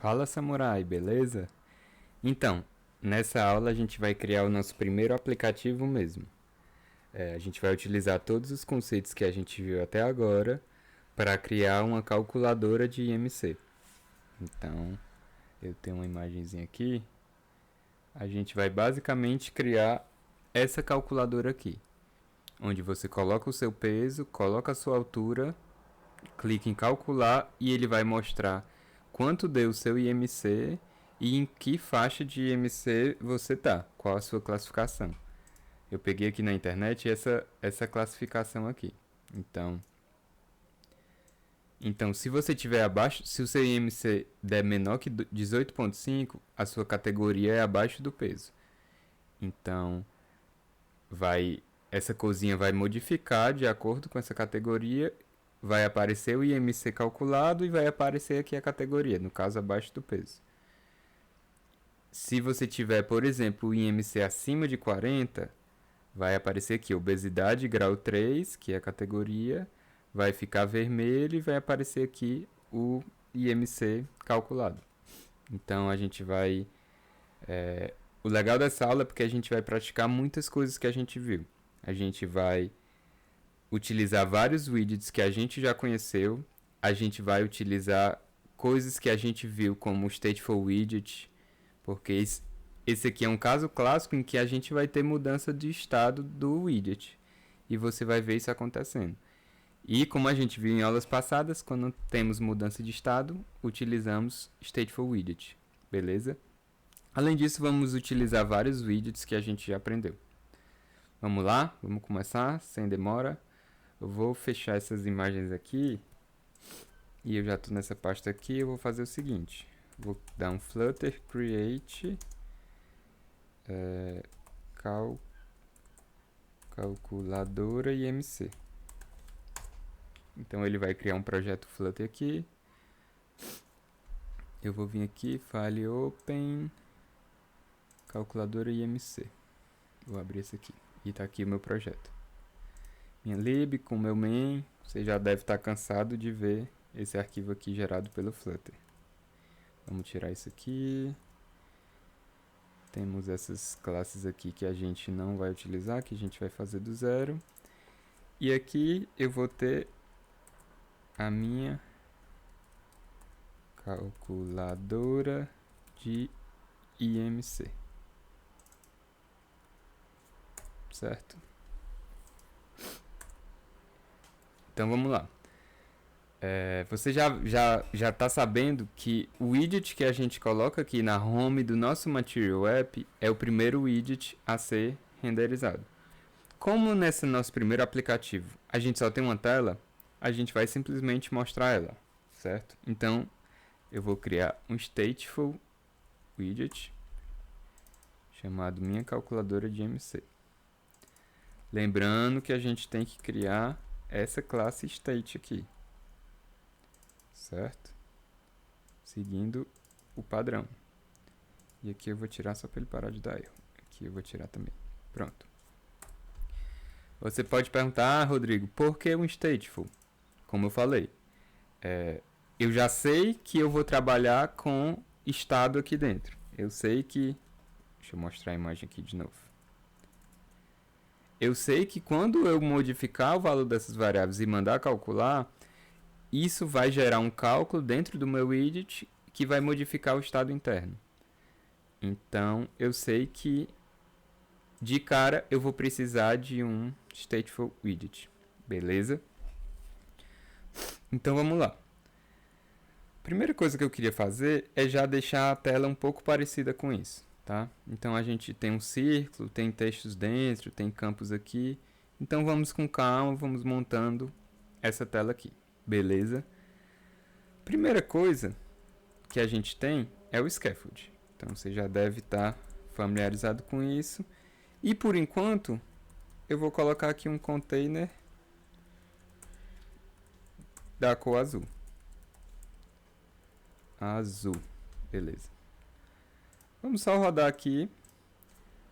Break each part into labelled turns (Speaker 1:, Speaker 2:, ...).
Speaker 1: Fala, samurai, beleza? Então, nessa aula a gente vai criar o nosso primeiro aplicativo mesmo. A gente vai utilizar todos os conceitos que a gente viu até agora para criar uma calculadora de IMC. Então, eu tenho uma imagenzinha aqui. A gente vai basicamente criar essa calculadora aqui, onde você coloca o seu peso, coloca a sua altura, clica em calcular e ele vai mostrar quanto deu o seu IMC e em que faixa de IMC você tá, qual a sua classificação. Eu peguei aqui na internet essa classificação aqui. Então, se você tiver abaixo, se o seu IMC der menor que 18,5, a sua categoria é abaixo do peso. Então, essa cozinha vai modificar de acordo com essa categoria, vai aparecer o IMC calculado e vai aparecer aqui a categoria, no caso abaixo do peso. Se você tiver, por exemplo, o IMC acima de 40, vai aparecer aqui obesidade grau 3, que é a categoria, vai ficar vermelho e vai aparecer aqui o IMC calculado. Então a gente vai... o legal dessa aula é porque a gente vai praticar muitas coisas que a gente viu. A gente vai utilizar vários widgets que a gente já conheceu. A gente vai utilizar coisas que a gente viu como o Stateful Widget, porque esse aqui é um caso clássico em que a gente vai ter mudança de estado do widget. E você vai ver isso acontecendo. E como a gente viu em aulas passadas, quando temos mudança de estado, utilizamos Stateful Widget. Beleza? Além disso, vamos utilizar vários widgets que a gente já aprendeu. Vamos lá? Vamos começar, sem demora. Eu vou fechar essas imagens aqui. E eu já estou nessa pasta aqui. Eu vou fazer o seguinte. Vou dar um Flutter Create calculadora IMC. Então ele vai criar um projeto Flutter aqui. Eu vou vir aqui, File Open, calculadora IMC. Vou abrir esse aqui. E está aqui o meu projeto. Minha lib com meu main. Você já deve estar cansado de ver esse arquivo aqui gerado pelo Flutter. Vamos tirar isso aqui. Temos essas classes aqui que a gente não vai utilizar, que a gente vai fazer do zero. E aqui eu vou ter a minha calculadora de IMC. Certo? Então vamos lá. Você já está sabendo que o widget que a gente coloca aqui na home do nosso Material App é o primeiro widget a ser renderizado. Como nesse nosso primeiro aplicativo a gente só tem uma tela, a gente vai simplesmente mostrar ela, certo? Então eu vou criar um Stateful Widget chamado minha calculadora de IMC. Lembrando que a gente tem que criar essa classe State aqui. Certo? Seguindo o padrão. E aqui eu vou tirar só para ele parar de dar erro. Aqui eu vou tirar também. Pronto. Você pode perguntar, Rodrigo, por que um stateful? Como eu falei, eu já sei que eu vou trabalhar com estado aqui dentro. Eu sei que... Deixa eu mostrar a imagem aqui de novo. Eu sei que quando eu modificar o valor dessas variáveis e mandar calcular, isso vai gerar um cálculo dentro do meu widget que vai modificar o estado interno. Então, eu sei que de cara eu vou precisar de um Stateful Widget. Beleza? Então, vamos lá. Primeira coisa que eu queria fazer é já deixar a tela um pouco parecida com isso. Tá? Então, a gente tem um círculo, tem textos dentro, tem campos aqui. Então, vamos com calma, vamos montando essa tela aqui. Beleza? Primeira coisa que a gente tem é o scaffold. Então você já deve estar familiarizado com isso. E por enquanto, eu vou colocar aqui um container da cor azul. Azul. Beleza. Vamos só rodar aqui.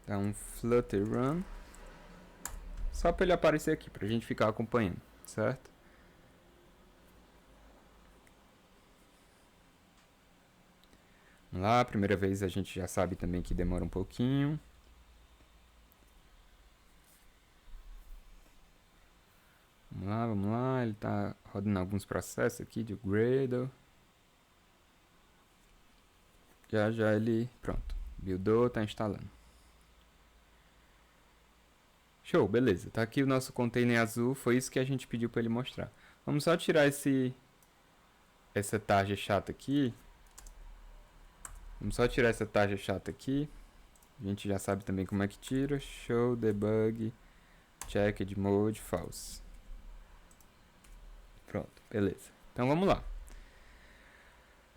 Speaker 1: Dar um Flutter Run. Só para ele aparecer aqui, para a gente ficar acompanhando. Certo? Vamos lá, primeira vez a gente já sabe também que demora um pouquinho. Vamos lá, ele tá rodando alguns processos aqui de Gradle. Já ele, pronto, buildou, tá instalando. Show, beleza, tá aqui o nosso container azul, foi isso que a gente pediu para ele mostrar. Vamos só tirar essa tarja chata aqui. Vamos só tirar essa tarja chata aqui. A gente já sabe também como é que tira. Show, debug, checked mode, false. Pronto, beleza. Então vamos lá.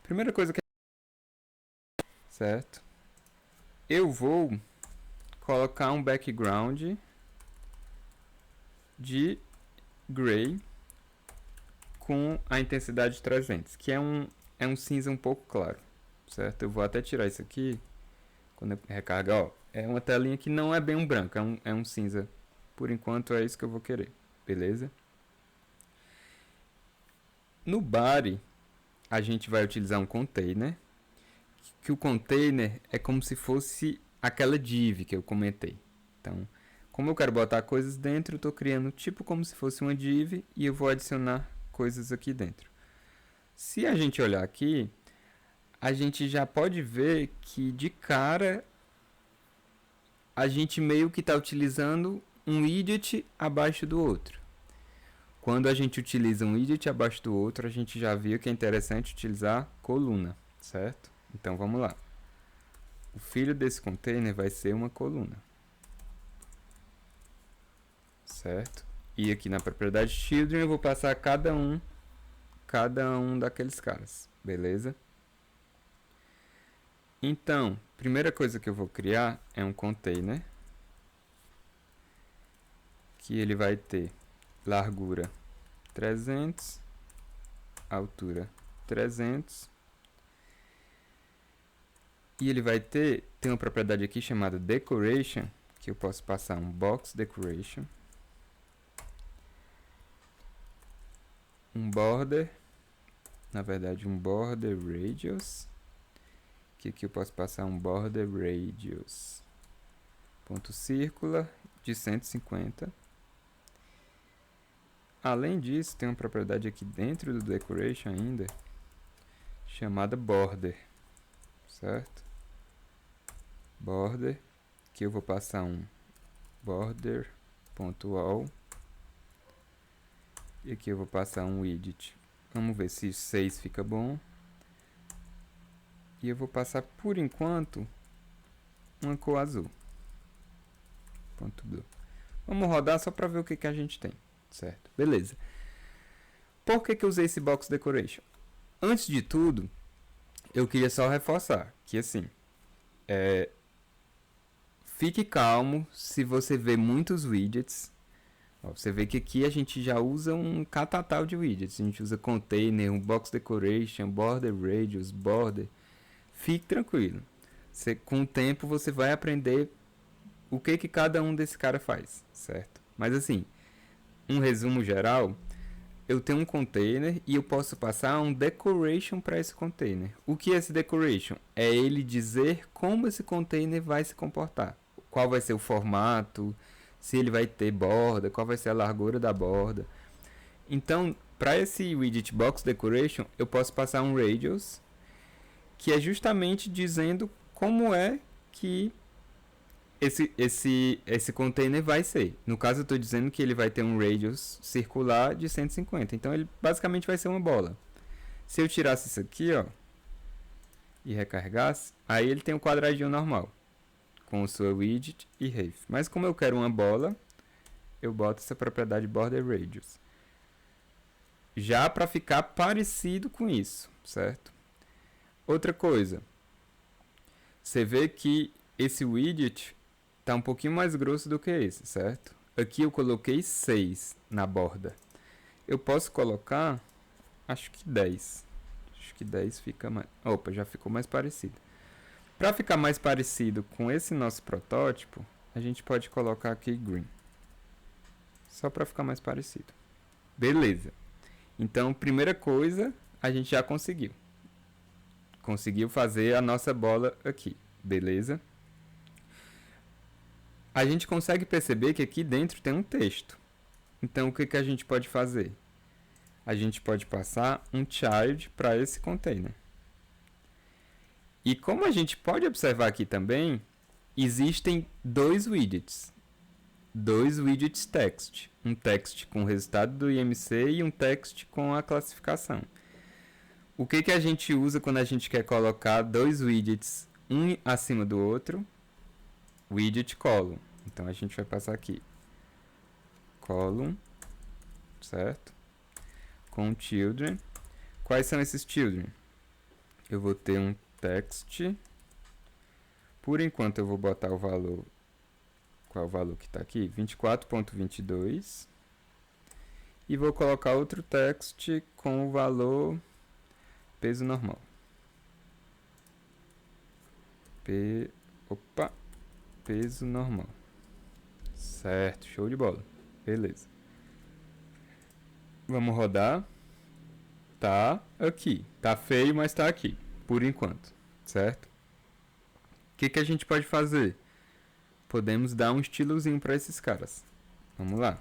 Speaker 1: Primeira coisa que... Certo. Eu vou colocar um background de gray com a intensidade 300, que é um cinza um pouco claro, certo? Eu vou até tirar isso aqui, quando eu recarregar, ó, é uma telinha que não é bem um branco, é um cinza. Por enquanto é isso que eu vou querer, beleza? No body, a gente vai utilizar um container, que o container é como se fosse aquela div que eu comentei. Então, como eu quero botar coisas dentro, eu estou criando tipo como se fosse uma div e eu vou adicionar coisas aqui dentro. Se a gente olhar aqui, a gente já pode ver que de cara a gente meio que está utilizando um widget abaixo do outro. Quando a gente utiliza um widget abaixo do outro, a gente já viu que é interessante utilizar coluna, certo? Então vamos lá. O filho desse container vai ser uma coluna, certo? E aqui na propriedade children eu vou passar cada um daqueles caras, beleza? Então, primeira coisa que eu vou criar é um container que ele vai ter largura 300, altura 300 e ele vai ter uma propriedade aqui chamada decoration, que eu posso passar um box decoration, um border, na verdade um border radius, que aqui eu posso passar um border radius, ponto círcula de 150. Além disso, tem uma propriedade aqui dentro do decoration ainda, chamada border, certo? Border, que eu vou passar um border.all, e aqui eu vou passar um widget. Vamos ver se 6 fica bom. E eu vou passar, por enquanto, uma cor azul. Ponto blue. Vamos rodar só para ver o que a gente tem, certo? Beleza. Por que eu usei esse box decoration? Antes de tudo, eu queria só reforçar que, assim, fique calmo se você vê muitos widgets. Ó, você vê que aqui a gente já usa um catatal de widgets. A gente usa container, um box decoration, border radius, border. Fique tranquilo. Com o tempo você vai aprender o que cada um desse cara faz, certo? Mas assim, um resumo geral, eu tenho um container e eu posso passar um decoration para esse container. O que é esse decoration? É ele dizer como esse container vai se comportar. Qual vai ser o formato, se ele vai ter borda, qual vai ser a largura da borda. Então, para esse widget box decoration, eu posso passar um radius, que é justamente dizendo como é que esse container vai ser. No caso, eu estou dizendo que ele vai ter um radius circular de 150. Então, ele basicamente vai ser uma bola. Se eu tirasse isso aqui, ó, e recarregasse, aí ele tem um quadradinho normal, com o seu widget e ref. Mas como eu quero uma bola, eu boto essa propriedade border radius. Já para ficar parecido com isso, certo? Outra coisa, você vê que esse widget está um pouquinho mais grosso do que esse, certo? Aqui eu coloquei 6 na borda. Eu posso colocar, acho que 10. Acho que 10 fica mais... Opa, já ficou mais parecido. Para ficar mais parecido com esse nosso protótipo, a gente pode colocar aqui green. Só para ficar mais parecido. Beleza. Então, primeira coisa, a gente já conseguiu. conseguiu fazer a nossa bola aqui, beleza? A gente consegue perceber que aqui dentro tem um texto. Então, o que, que a gente pode fazer? A gente pode passar um child para esse container. E como a gente pode observar aqui também, existem dois widgets. Dois widgets text. Um text com o resultado do IMC e um text com a classificação. O que, que a gente usa quando a gente quer colocar dois widgets um acima do outro? Widget column. Então a gente vai passar aqui. Column, certo? Com children. Quais são esses children? Eu vou ter um text. Por enquanto eu vou botar o valor. Qual é o valor que está aqui? 24.22. E vou colocar outro text com o valor peso normal. Peso normal. Certo, show de bola. Beleza. Vamos rodar. Tá aqui. Tá feio, mas tá aqui. Por enquanto. Certo? O que, que a gente pode fazer? Podemos dar um estilozinho para esses caras. Vamos lá.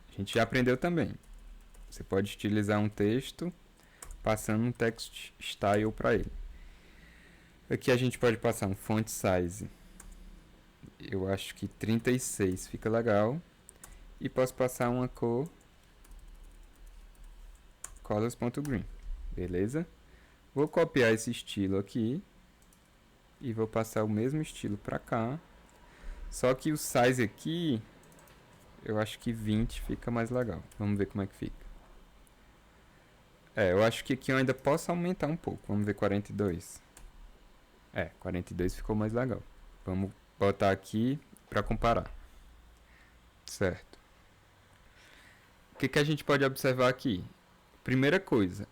Speaker 1: A gente já aprendeu também. Você pode estilizar um texto passando um text style para ele. Aqui a gente pode passar um font size. Eu acho que 36 fica legal. E posso passar uma cor colors.green. Beleza? Vou copiar esse estilo aqui. E vou passar o mesmo estilo para cá. Só que o size aqui, eu acho que 20 fica mais legal. Vamos ver como é que fica. Eu acho que aqui eu ainda posso aumentar um pouco. Vamos ver 42. 42 ficou mais legal. Vamos botar aqui para comparar. Certo. O que, que a gente pode observar aqui? Primeira coisa,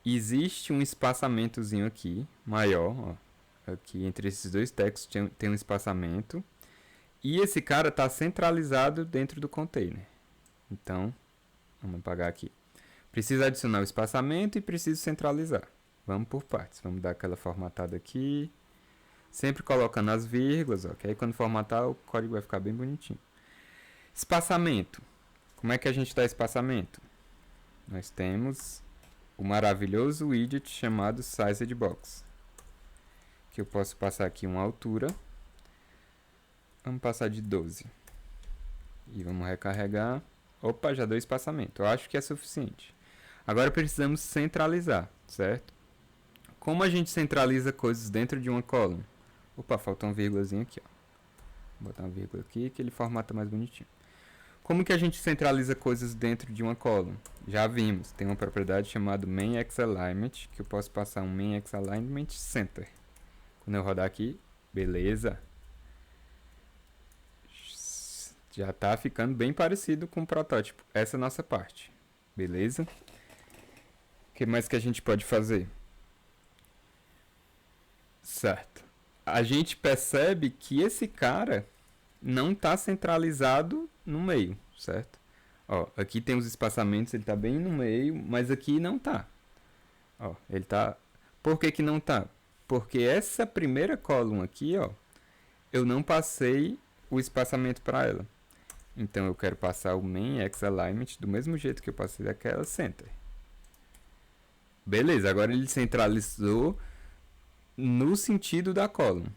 Speaker 1: existe um espaçamentozinho aqui, maior, ó. Aqui entre esses dois textos tem um espaçamento. E esse cara está centralizado dentro do container. Então, vamos apagar aqui. Preciso adicionar o espaçamento e preciso centralizar. Vamos por partes. Vamos dar aquela formatada aqui. Sempre colocando as vírgulas, ok? Aí quando formatar, o código vai ficar bem bonitinho. Espaçamento. Como é que a gente dá espaçamento? Nós temos o maravilhoso widget chamado SizedBox. Que eu posso passar aqui uma altura. Vamos passar de 12. E vamos recarregar. Opa, já deu espaçamento. Eu acho que é suficiente. Agora precisamos centralizar, certo? Como a gente centraliza coisas dentro de uma column? Opa, faltou uma vírgulazinha aqui, ó. Vou botar uma vírgula aqui que ele formata mais bonitinho. Como que a gente centraliza coisas dentro de uma column? Já vimos, tem uma propriedade chamada MainXAlignment, que eu posso passar um MainXAlignment Center. Quando eu rodar aqui, beleza. Já está ficando bem parecido com o protótipo. Essa é a nossa parte. Beleza? O que mais que a gente pode fazer? Certo. A gente percebe que esse cara não está centralizado no meio, certo? Ó, aqui tem os espaçamentos, ele está bem no meio, mas aqui não está. Ó, ele tá. Por que que não está? Porque essa primeira coluna aqui, ó, eu não passei o espaçamento para ela. Então eu quero passar o MainXAlignment do mesmo jeito que eu passei daquela center. Beleza, agora ele centralizou no sentido da column.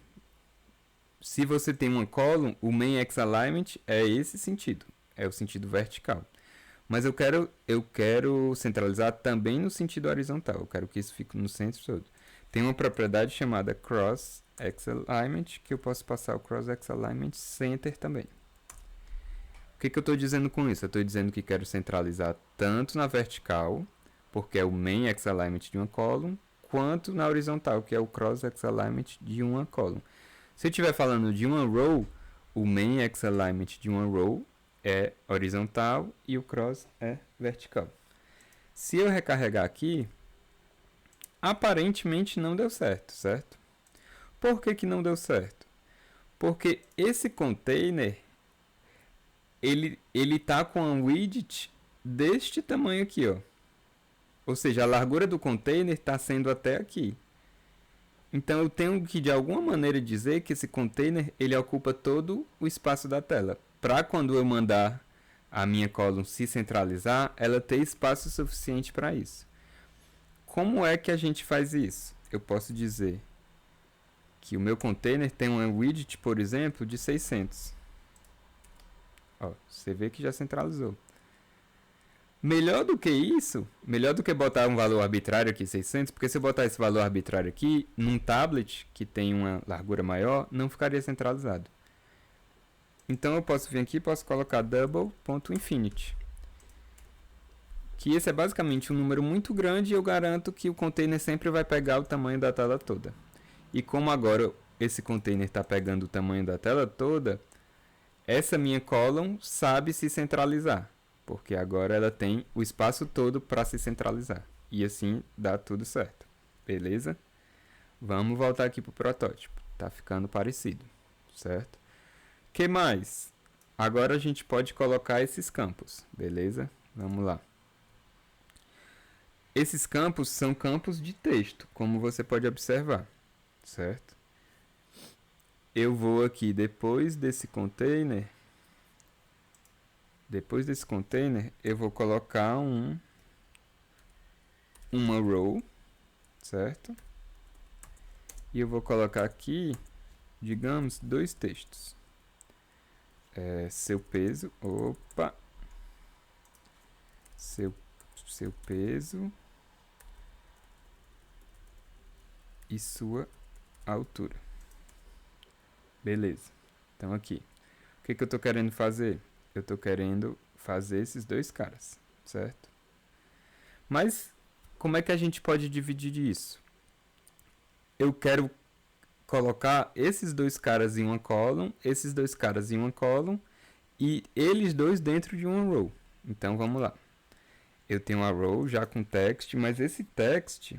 Speaker 1: Se você tem uma column, o MainXAlignment é esse sentido, é o sentido vertical. Mas eu quero centralizar também no sentido horizontal, eu quero que isso fique no centro todo. Tem uma propriedade chamada CrossXAlignment, que eu posso passar o CrossXAlignment Center também. O que eu estou dizendo com isso? Eu estou dizendo que quero centralizar tanto na vertical, porque é o MainXAlignment de uma column, quanto na horizontal, que é o CrossXAlignment de uma column. Se eu estiver falando de uma row, o MainXAlignment de uma row é horizontal e o cross é vertical. Se eu recarregar aqui, aparentemente não deu certo, certo? Por que que não deu certo? Porque esse container ele tá com um widget deste tamanho aqui, ó. Ou seja, a largura do container está sendo até aqui. Então eu tenho que de alguma maneira dizer que esse container ele ocupa todo o espaço da tela. Para quando eu mandar a minha column se centralizar, ela ter espaço suficiente para isso. Como é que a gente faz isso? Eu posso dizer que o meu container tem uma widget, por exemplo, de 600. Ó, você vê que já centralizou. Melhor do que isso, melhor do que botar um valor arbitrário aqui, 600, porque se eu botar esse valor arbitrário aqui, num tablet que tem uma largura maior, não ficaria centralizado. Então eu posso vir aqui e posso colocar double.infinity. Que esse é basicamente um número muito grande e eu garanto que o container sempre vai pegar o tamanho da tela toda. E como agora esse container está pegando o tamanho da tela toda, essa minha column sabe se centralizar. Porque agora ela tem o espaço todo para se centralizar. E assim dá tudo certo. Beleza? Vamos voltar aqui para o protótipo. Tá ficando parecido. Certo? O que mais? Agora a gente pode colocar esses campos. Beleza? Vamos lá. Esses campos são campos de texto, como você pode observar. Certo? Eu vou aqui depois desse container, eu vou colocar uma row, certo? E eu vou colocar aqui, digamos, 2 textos. Seu peso, seu peso e sua altura. Beleza. Então aqui, o que eu estou querendo fazer? Eu estou querendo fazer esses 2 caras, certo? Mas como é que a gente pode dividir isso? Eu quero colocar esses 2 caras em uma column, esses 2 caras em uma column e eles dois dentro de uma row. Então vamos lá. Eu tenho uma row já com text, mas esse text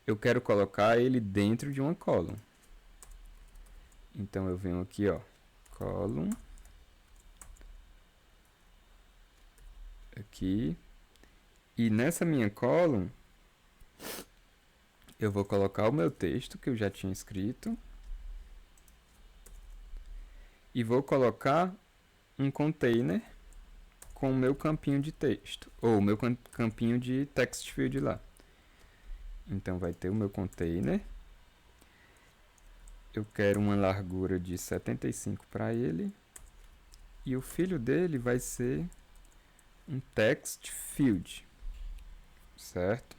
Speaker 1: eu quero colocar ele dentro de uma column. Então eu venho aqui, ó, column aqui, e nessa minha column eu vou colocar o meu texto que eu já tinha escrito e vou colocar um container com o meu campinho de texto, ou o meu campinho de text field lá. Então vai ter o meu container, eu quero uma largura de 75 para ele, e o filho dele vai ser um text field, certo?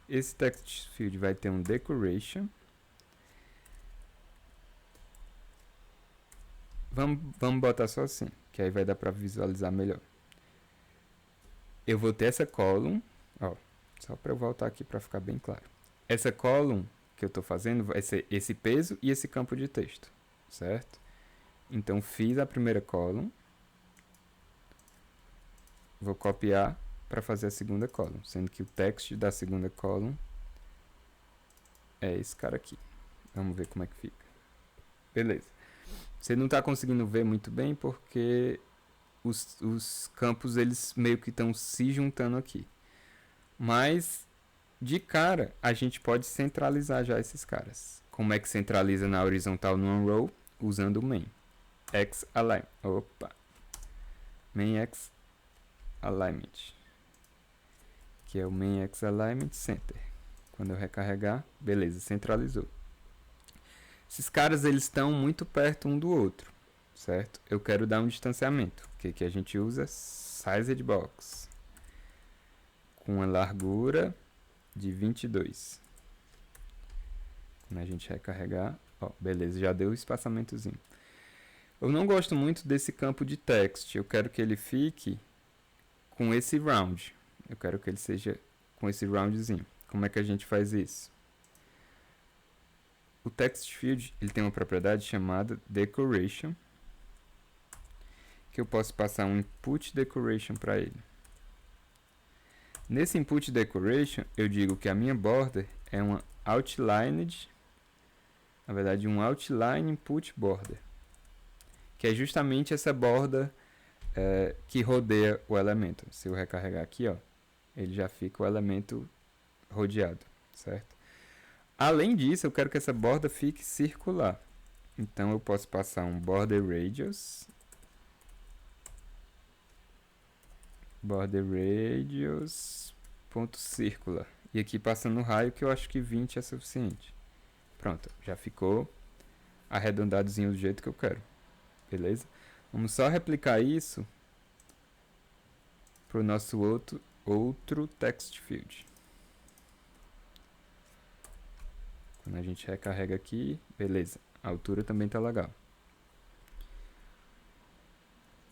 Speaker 1: Esse text field vai ter um decoration. Vamos botar só assim, que aí vai dar para visualizar melhor. Eu vou ter essa column, ó, só para eu voltar aqui para ficar bem claro. Essa column que eu estou fazendo vai ser esse peso e esse campo de texto, certo? Então fiz a primeira column, vou copiar para fazer a segunda column, sendo que o text da segunda column é esse cara aqui. Vamos ver como é que fica. Beleza. Você não está conseguindo ver muito bem porque os campos eles meio que estão se juntando aqui. Mas de cara a gente pode centralizar já esses caras. Como é que centraliza na horizontal numa row? Usando o main x align. Main x alignment, que é o main x alignment center. Quando eu recarregar, beleza, centralizou. Esses caras eles estão muito perto um do outro, certo? Eu quero dar um distanciamento. O que a gente usa? Sized box com a largura de 22. Quando a gente recarregar, ó, beleza, já deu o espaçamentozinho. Eu não gosto muito desse campo de text. Eu quero que ele fique com esse round. Eu quero que ele seja com esse roundzinho. Como é que a gente faz isso? O text field ele tem uma propriedade chamada decoration, que eu posso passar um input decoration para ele. Nesse input decoration, eu digo que a minha border é uma outlined, na verdade um outline input border, que é justamente essa borda que rodeia o elemento. Se eu recarregar aqui, ó, ele já fica o elemento rodeado, certo? Além disso, eu quero que essa borda fique circular. Então eu posso passar um border radius ponto circular. E aqui passando o raio, que eu acho que 20 é suficiente. Pronto, já ficou arredondadozinho do jeito que eu quero. Beleza? Vamos só replicar isso para o nosso outro text field. Quando a gente recarrega aqui, beleza. A altura também tá legal.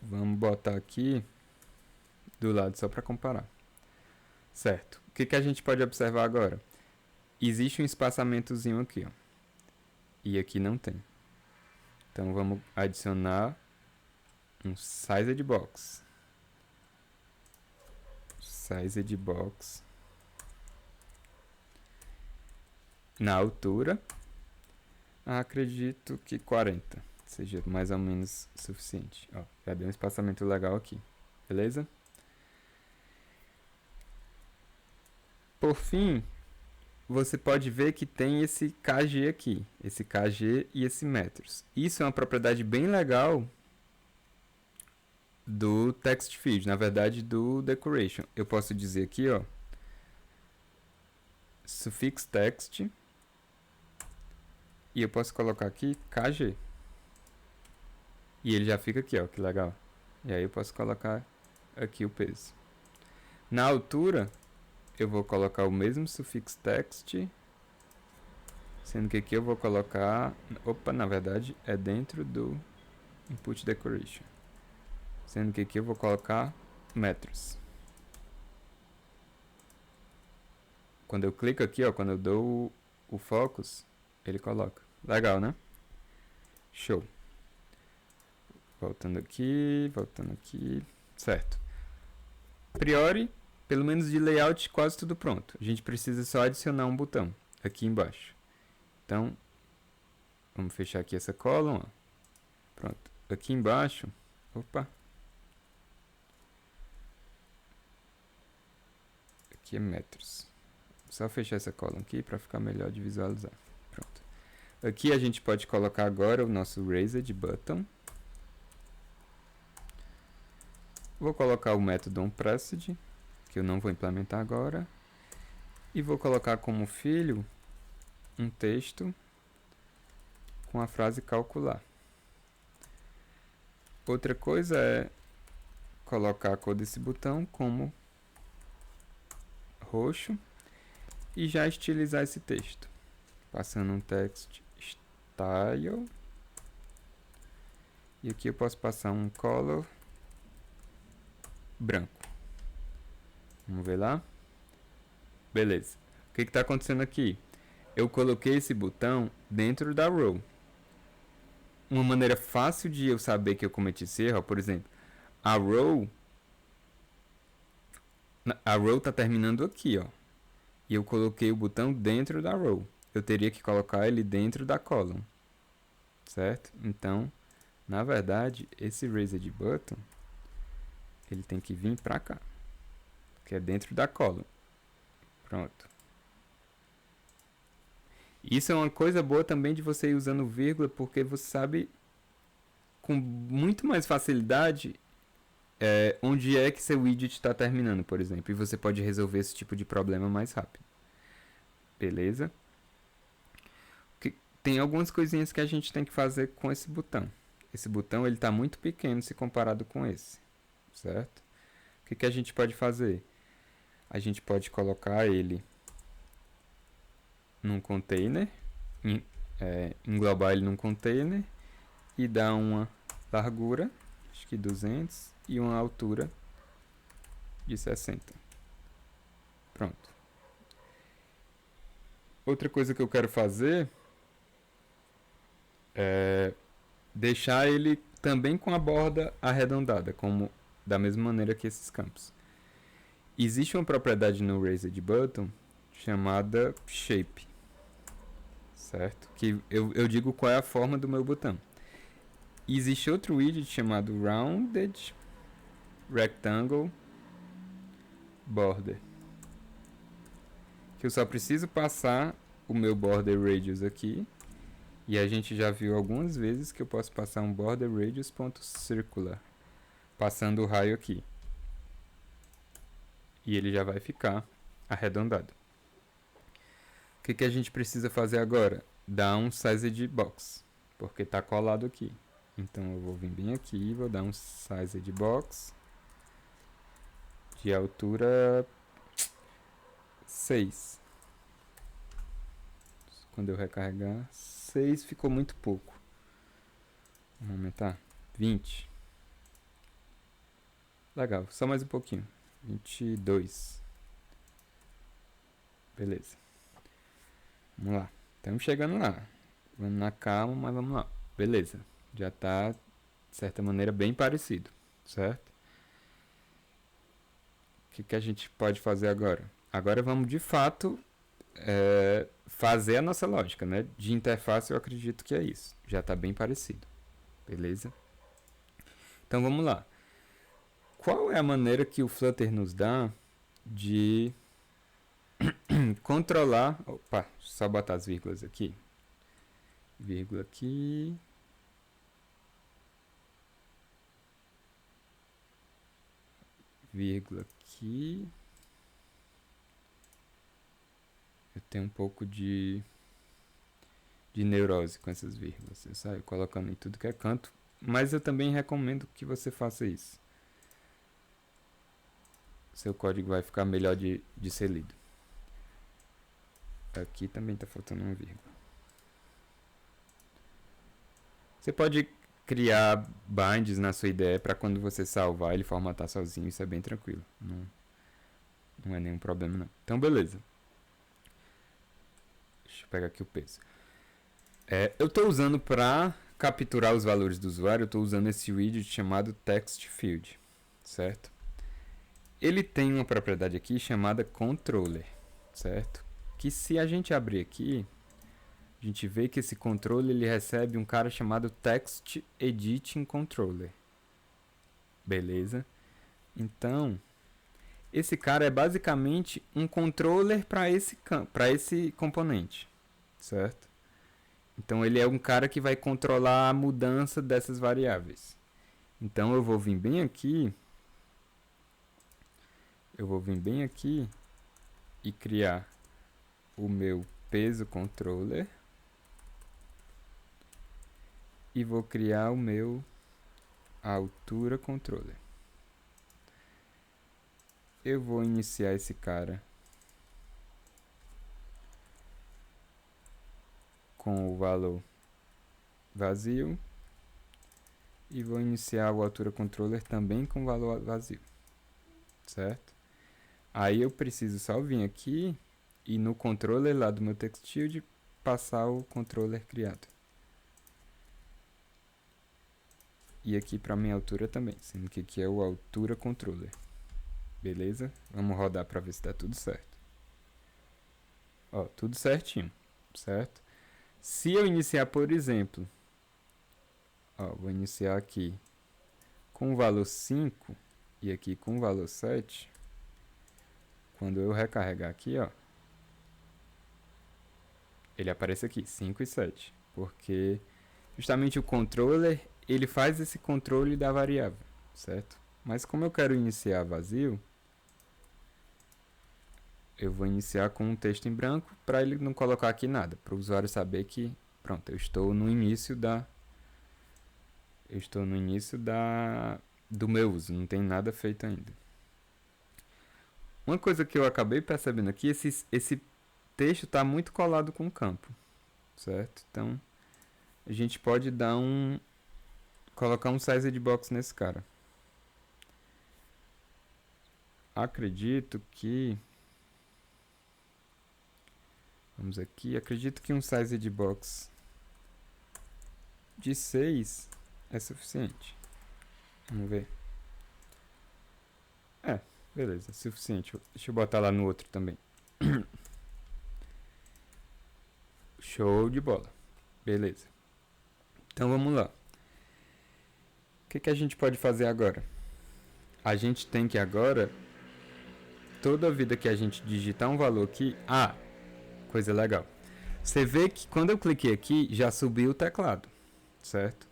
Speaker 1: Vamos botar aqui do lado só para comparar. Certo. O que a gente pode observar agora? Existe um espaçamentozinho aqui, ó. E aqui não tem. Então vamos adicionar um sized box. Sized box na altura. Acredito que 40 seja mais ou menos suficiente. Ó, já deu um espaçamento legal aqui. Beleza? Por fim, você pode ver que tem esse KG aqui. Esse KG e esse metros. Isso é uma propriedade bem legal do text field, na verdade do decoration. Eu posso dizer aqui, ó, suffix text, e eu posso colocar aqui KG. E ele já fica aqui, ó, que legal. E aí eu posso colocar aqui o peso. Na altura, eu vou colocar o mesmo suffix text, sendo que aqui eu vou colocar... Opa, na verdade é dentro do input decoration. Sendo que aqui eu vou colocar metros. Quando eu clico aqui, ó, quando eu dou o focus, ele coloca. Legal, né? Show. Voltando aqui. Certo. A priori, pelo menos de layout, quase tudo pronto. A gente precisa só adicionar um botão aqui embaixo. Então, vamos fechar aqui essa column, ó. Pronto. Aqui embaixo, opa. Aqui é metros. Só fechar essa column aqui para ficar melhor de visualizar. Pronto. Aqui a gente pode colocar agora o nosso raised button. Vou colocar o método onPressed, que eu não vou implementar agora. E vou colocar como filho um texto com a frase calcular. Outra coisa é colocar a cor desse botão como roxo e já estilizar esse texto. Passando um text style. E aqui eu posso passar um color branco. Vamos ver lá. Beleza. O que está acontecendo aqui? Eu coloquei esse botão dentro da row. Uma maneira fácil de eu saber que eu cometi esse erro, por exemplo, a row está terminando aqui, ó. E eu coloquei o botão dentro da row. Eu teria que colocar ele dentro da column. Certo? Então, na verdade, esse raised button ele tem que vir para cá, que é dentro da column. Pronto. Isso é uma coisa boa também de você ir usando vírgula, porque você sabe com muito mais facilidade onde é que seu widget está terminando, por exemplo. E você pode resolver esse tipo de problema mais rápido. Beleza? Tem algumas coisinhas que a gente tem que fazer com esse botão. Esse botão ele está muito pequeno se comparado com esse. Certo? O que a gente pode fazer? A gente pode colocar ele num container, englobar ele num container e dar uma largura, acho que 200, e uma altura de 60. Pronto. Outra coisa que eu quero fazer é deixar ele também com a borda arredondada, como da mesma maneira que esses campos. Existe uma propriedade no raised button chamada shape, certo? Que eu digo qual é a forma do meu botão. E existe outro widget chamado rounded rectangle border, que eu só preciso passar o meu border radius aqui. E a gente já viu algumas vezes que eu posso passar um border radius.circular, passando o raio aqui. E ele já vai ficar arredondado. O que a gente precisa fazer agora? Dar um sized box, porque está colado aqui. Então eu vou vir bem aqui e vou dar um sized box de altura 6. Quando eu recarregar, 6 ficou muito pouco. Vamos aumentar 20. Legal, só mais um pouquinho. 22. Beleza. Vamos lá. Estamos chegando lá. Vamos na calma, mas vamos lá. Beleza. Já está, de certa maneira, bem parecido. Certo? O que a gente pode fazer agora? Agora vamos, de fato, fazer a nossa lógica, né? De interface eu acredito que é isso. Já está bem parecido. Beleza? Então vamos lá. Qual é a maneira que o Flutter nos dá de controlar... Opa, só botar as vírgulas aqui. Vírgula aqui. Vírgula aqui. Eu tenho um pouco de neurose com essas vírgulas. Eu saio colocando em tudo que é canto. Mas eu também recomendo que você faça isso. Seu código vai ficar melhor de ser lido. Aqui também está faltando uma vírgula. Você pode criar binds na sua IDE para quando você salvar ele formatar sozinho. Isso é bem tranquilo. Não é nenhum problema não. Então beleza. Deixa eu pegar aqui o peso. Eu estou usando para capturar os valores do usuário. Eu estou usando esse widget chamado TextField. Certo? Ele tem uma propriedade aqui chamada controller, certo? Que se a gente abrir aqui, a gente vê que esse controller ele recebe um cara chamado Text Editing Controller. Beleza? Então, esse cara é basicamente um controller para esse componente, certo? Então, ele é um cara que vai controlar a mudança dessas variáveis. Então, eu vou vir bem aqui... e criar o meu peso controller e vou criar o meu altura controller. Eu vou iniciar esse cara com o valor vazio e vou iniciar o altura controller também com o valor vazio, certo? Aí eu preciso só vir aqui e no controller lá do meu TextField passar o controller criado. E aqui para minha altura também, sendo que aqui é o altura controller. Beleza? Vamos rodar para ver se está tudo certo. Ó, tudo certinho, certo? Se eu iniciar, por exemplo, vou iniciar aqui com o valor 5 e aqui com o valor 7... Quando eu recarregar aqui, ele aparece aqui, 5 e 7. Porque justamente o controller, ele faz esse controle da variável, certo? Mas como eu quero iniciar vazio, eu vou iniciar com um texto em branco para ele não colocar aqui nada. Para o usuário saber que, pronto, eu estou no início do meu uso, não tem nada feito ainda. Uma coisa que eu acabei percebendo aqui, esse texto está muito colado com o campo, certo? Então, a gente pode colocar um sized box nesse cara. Acredito que um sized box de 6 é suficiente. Vamos ver. Beleza, é suficiente. Deixa eu botar lá no outro também. Show de bola. Beleza. Então vamos lá. O que a gente pode fazer agora? A gente tem que agora, toda vida que a gente digitar um valor aqui... coisa legal. Você vê que quando eu cliquei aqui, já subiu o teclado, certo?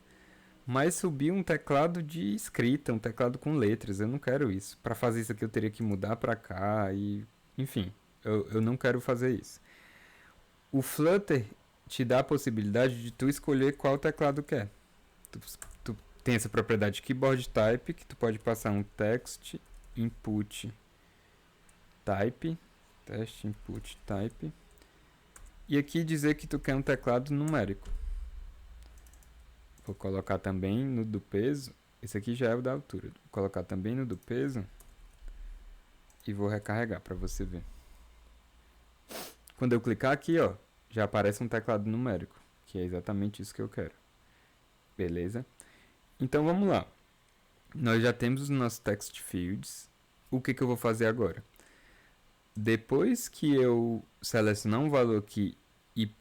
Speaker 1: Mas subiu um teclado de escrita, um teclado com letras. Eu não quero isso. Para fazer isso aqui, eu teria que mudar para cá e... Enfim, eu não quero fazer isso. O Flutter te dá a possibilidade de tu escolher qual teclado quer. Tu tem essa propriedade keyboard type, que tu pode passar um text input type, text input type, e aqui dizer que tu quer um teclado numérico. Vou colocar também no do peso. Esse aqui já é o da altura. Vou colocar também no do peso e vou recarregar para você ver. Quando eu clicar aqui, ó, já aparece um teclado numérico, que é exatamente isso que eu quero. Beleza? Então vamos lá. Nós já temos os nossos text fields. O que eu vou fazer agora? Depois que eu selecionar um valor aqui e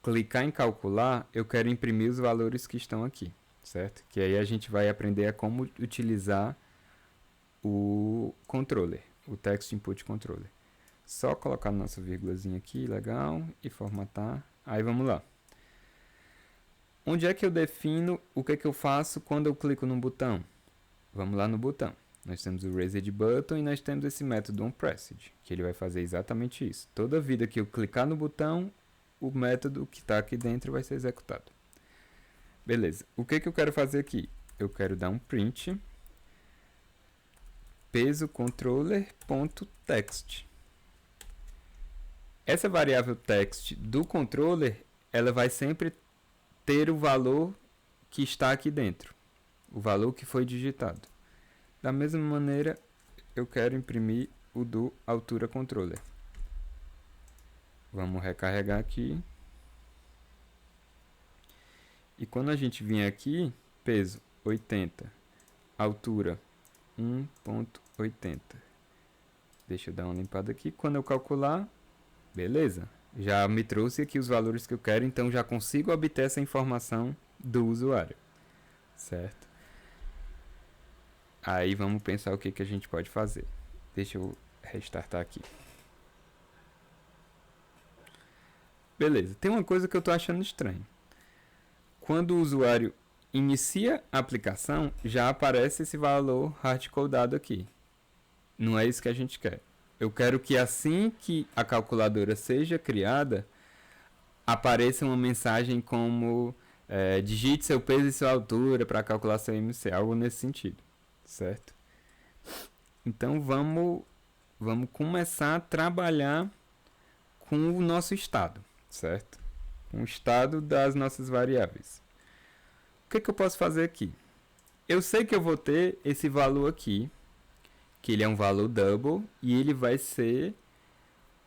Speaker 1: clicar em calcular, eu quero imprimir os valores que estão aqui, certo? Que aí a gente vai aprender a como utilizar o controller, o text input controller. Só colocar nossa vírgulazinha aqui, legal, e formatar. Aí vamos lá. Onde é que eu defino o que eu faço quando eu clico no botão? Vamos lá no botão. Nós temos o raised button e nós temos esse método onPressed, que ele vai fazer exatamente isso. Toda vida que eu clicar no botão, o método que está aqui dentro vai ser executado. Beleza. O que eu quero fazer aqui? Eu quero dar um print peso controller.text. Essa variável text do controller, ela vai sempre ter o valor que está aqui dentro, o valor que foi digitado. Da mesma maneira, eu quero imprimir o do altura controller. Vamos recarregar aqui. E quando a gente vier aqui, peso 80, altura 1.80. Deixa eu dar uma limpada aqui. Quando eu calcular, beleza. Já me trouxe aqui os valores que eu quero, então já consigo obter essa informação do usuário. Certo? Aí vamos pensar o que a gente pode fazer. Deixa eu restartar aqui. Beleza, tem uma coisa que eu estou achando estranho. Quando o usuário inicia a aplicação, já aparece esse valor hardcodado aqui. Não é isso que a gente quer. Eu quero que assim que a calculadora seja criada, apareça uma mensagem como digite seu peso e sua altura para calcular seu IMC, algo nesse sentido, certo? Então vamos começar a trabalhar com o nosso estado, certo? Com o estado das nossas variáveis. O que eu posso fazer aqui? Eu sei que eu vou ter esse valor aqui, que ele é um valor double e ele vai ser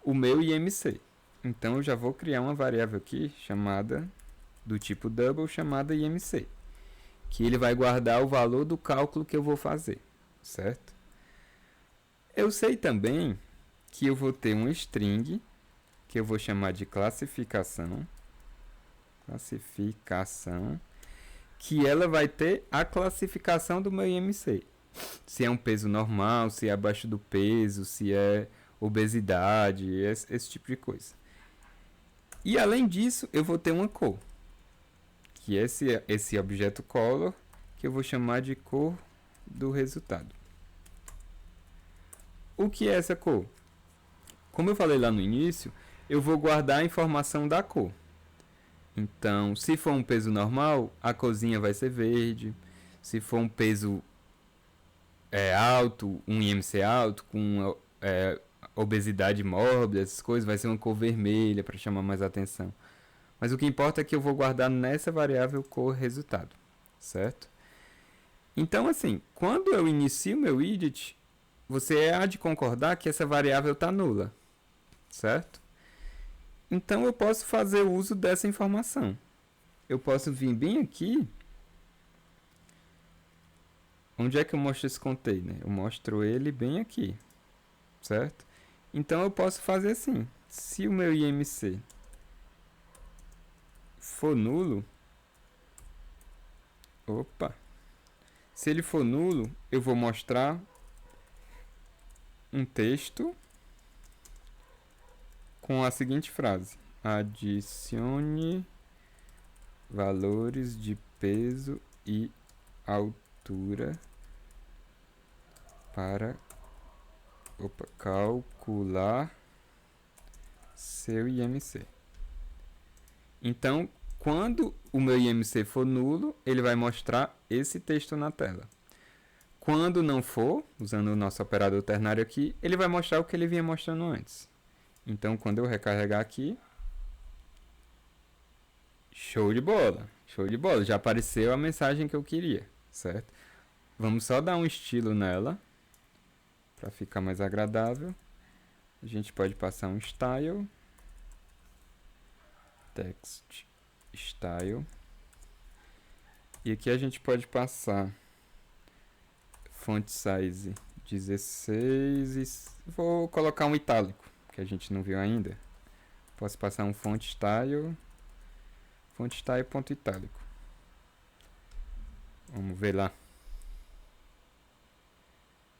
Speaker 1: o meu IMC. Então eu já vou criar uma variável aqui chamada do tipo double chamada IMC, que ele vai guardar o valor do cálculo que eu vou fazer, certo? Eu sei também que eu vou ter um string que eu vou chamar de classificação, que ela vai ter a classificação do meu IMC. Se é um peso normal, se é abaixo do peso, se é obesidade, esse tipo de coisa. E além disso, eu vou ter uma cor, que é esse objeto color, que eu vou chamar de cor do resultado. O que é essa cor? Como eu falei lá no início, eu vou guardar a informação da cor. Então, se for um peso normal, a corzinha vai ser verde. Se for um peso alto, um IMC alto, com obesidade mórbida, essas coisas, vai ser uma cor vermelha para chamar mais atenção. Mas o que importa é que eu vou guardar nessa variável cor resultado, certo? Então, assim, quando eu inicio meu widget, você há de concordar que essa variável está nula, certo? Então eu posso fazer uso dessa informação. Eu posso vir bem aqui. Onde é que eu mostro esse container? Eu mostro ele bem aqui, certo? Então eu posso fazer assim. Se o meu IMC for nulo, se ele for nulo, eu vou mostrar um texto com a seguinte frase: adicione valores de peso e altura para calcular seu IMC. Então, quando o meu IMC for nulo, ele vai mostrar esse texto na tela. Quando não for, usando o nosso operador ternário aqui, ele vai mostrar o que ele vinha mostrando antes. Então, quando eu recarregar aqui, show de bola, já apareceu a mensagem que eu queria, certo? Vamos só dar um estilo nela, para ficar mais agradável. A gente pode passar um style, text style, e aqui a gente pode passar font size 16 e vou colocar um itálico, que a gente não viu ainda. Posso passar um font style ponto itálico. Vamos ver lá.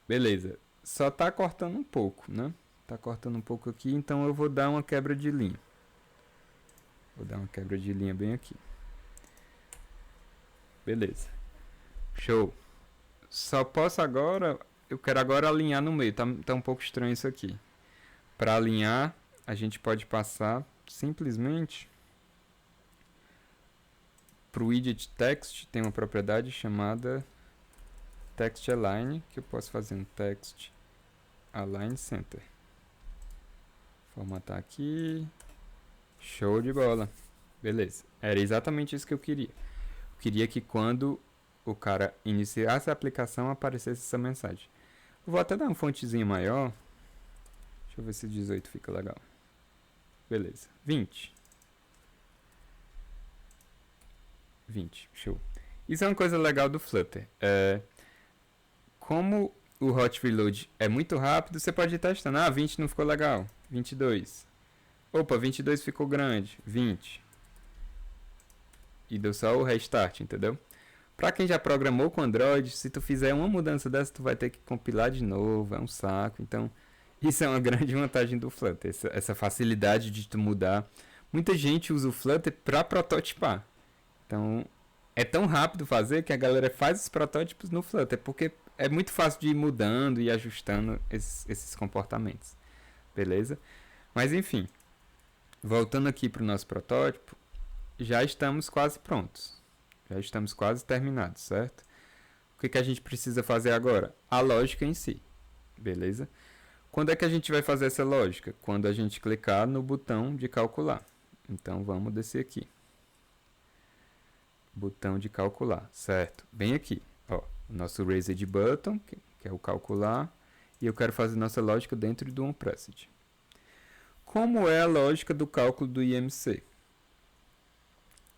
Speaker 1: Beleza. Só tá cortando um pouco, né? Tá cortando um pouco aqui, então eu vou dar uma quebra de linha. Vou dar uma quebra de linha bem aqui. Beleza. Show. Só posso agora... Eu quero agora alinhar no meio. Tá um pouco estranho isso aqui. Para alinhar, a gente pode passar simplesmente para o widget text. Tem uma propriedade chamada text align, que eu posso fazer um text align center. Formatar aqui. Show de bola. Beleza. Era exatamente isso que eu queria. Eu queria que quando o cara iniciasse a aplicação aparecesse essa mensagem. Eu vou até dar uma fontezinha maior. Deixa eu ver se 18 fica legal. Beleza. 20. Show. Isso é uma coisa legal do Flutter. Como o hot reload é muito rápido, você pode ir testando. Ah, 20 não ficou legal. 22. Opa, 22 ficou grande. 20. E deu só o restart, entendeu? Pra quem já programou com Android, se tu fizer uma mudança dessa, tu vai ter que compilar de novo. É um saco. Então, isso é uma grande vantagem do Flutter. Essa facilidade de tu mudar. Muita gente usa o Flutter pra prototipar. Então, é tão rápido fazer que a galera faz os protótipos no Flutter, porque é muito fácil de ir mudando e ajustando esses comportamentos. Beleza? Mas enfim, voltando aqui para o nosso protótipo, já estamos quase prontos. Já estamos quase terminados, certo? O que a gente precisa fazer agora? A lógica em si. Beleza? Quando é que a gente vai fazer essa lógica? Quando a gente clicar no botão de calcular. Então, vamos descer aqui. Botão de calcular, certo? Bem aqui, ó, o nosso raised button, que é o calcular, e eu quero fazer nossa lógica dentro do onPressed. Como é a lógica do cálculo do IMC?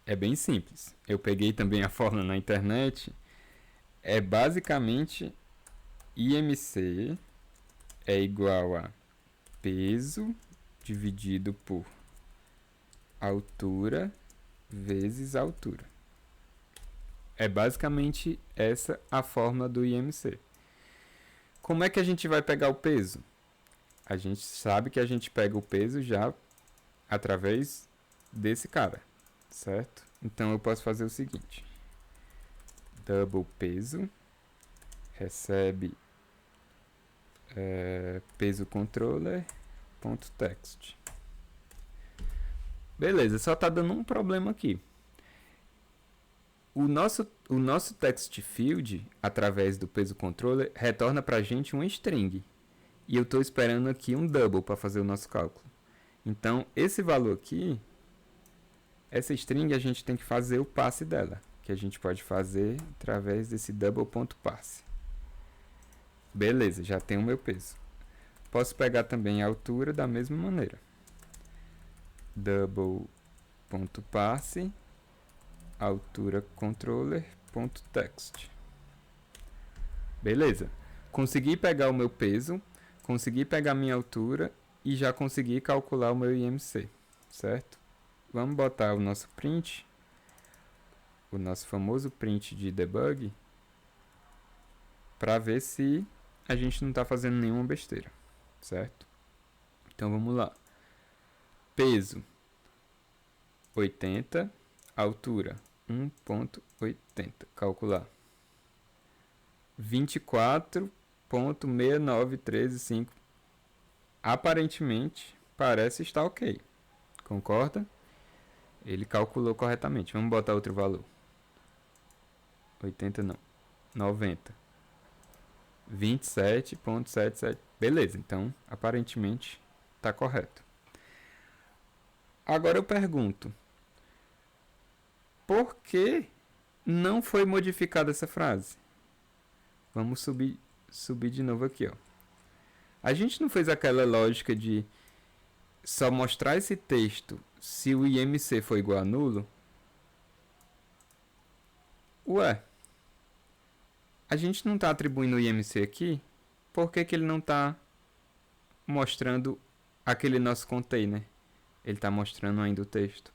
Speaker 1: É bem simples. Eu peguei também a fórmula na internet. É basicamente IMC é igual a peso dividido por altura vezes altura. É basicamente essa a fórmula do IMC. Como é que a gente vai pegar o peso? A gente sabe que a gente pega o peso já através desse cara, certo? Então eu posso fazer o seguinte: double peso recebe peso controller.text. Beleza, só tá dando um problema aqui. O nosso text field, através do peso controller, retorna para a gente uma string. E eu estou esperando aqui um double para fazer o nosso cálculo. Então, esse valor aqui, essa string, a gente tem que fazer o passe dela, que a gente pode fazer através desse double.parse. Beleza, já tenho o meu peso. Posso pegar também a altura da mesma maneira. Double.parse altura controller.text. Beleza. Consegui pegar o meu peso, consegui pegar a minha altura e já consegui calcular o meu IMC, certo? Vamos botar o nosso print, o nosso famoso print de debug, para ver se a gente não está fazendo nenhuma besteira, certo? Então vamos lá. Peso. 80, altura 1,80. Calcular. 24,69135. Aparentemente, parece estar ok. Concorda? Ele calculou corretamente. Vamos botar outro valor. 80 não. 90. 27,77. Beleza, então aparentemente está correto. Agora eu pergunto: por que não foi modificada essa frase? Vamos subir de novo aqui, ó. A gente não fez aquela lógica de só mostrar esse texto se o IMC for igual a nulo? Ué, a gente não está atribuindo o IMC aqui? Por que ele não está mostrando aquele nosso container? Ele está mostrando ainda o texto.